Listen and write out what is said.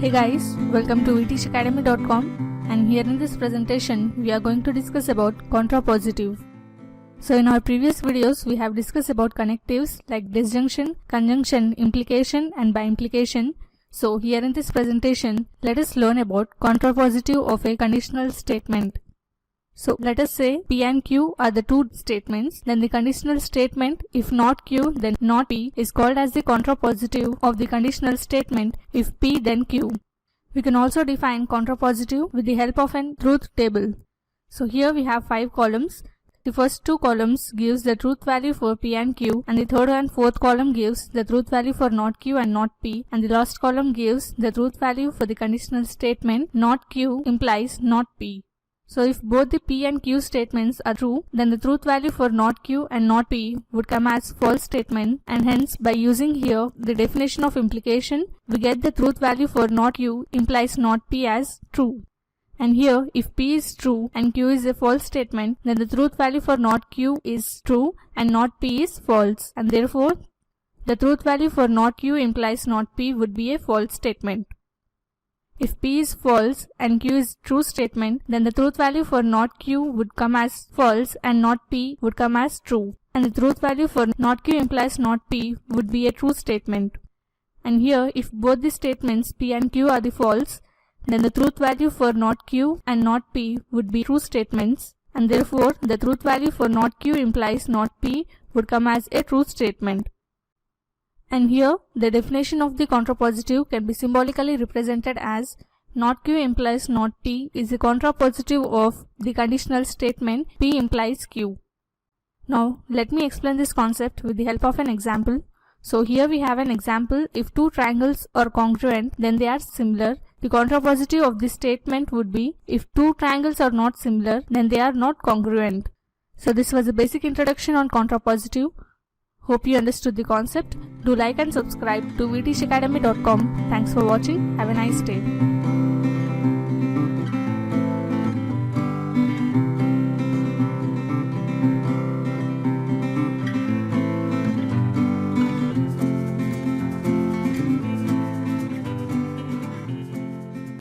Hey guys, welcome to vtishacademy.com, and here in this presentation we are going to discuss about contrapositive. So in our previous videos we have discussed about connectives like disjunction, conjunction, implication and by implication. So here in this presentation let us learn about contrapositive of a conditional statement. So let us say P and Q are the two statements, then the conditional statement if not Q then not P is called as the contrapositive of the conditional statement if P then Q. We can also define contrapositive with the help of an truth table. So here we have 5 columns. The first 2 columns gives the truth value for P and Q, and the third and fourth column gives the truth value for not Q and not P, and the last column gives the truth value for the conditional statement not Q implies not P. So if both the P and Q statements are true, then the truth value for not Q and not P would come as false statement, and hence by using here the definition of implication, we get the truth value for not Q implies not P as true. And here if P is true and Q is a false statement, then the truth value for not Q is true and not P is false, and therefore the truth value for not Q implies not P would be a false statement. If P is false and Q is true statement, then the truth value for not Q would come as false and not P would come as true, and the truth value for not Q implies not P would be a true statement. And here if both the statements P and Q are the false, then the truth value for not Q and not P would be true statements, and therefore the truth value for not Q implies not P would come as a true statement. And here the definition of the contrapositive can be symbolically represented as not Q implies not P is the contrapositive of the conditional statement P implies Q. Now let me explain this concept with the help of an example. So here we have an example: if two triangles are congruent then they are similar. The contrapositive of this statement would be if two triangles are not similar then they are not congruent. So this was a basic introduction on contrapositive. Hope you understood the concept. Do like and subscribe to vtishacademy.com. Thanks for watching. Have a nice day.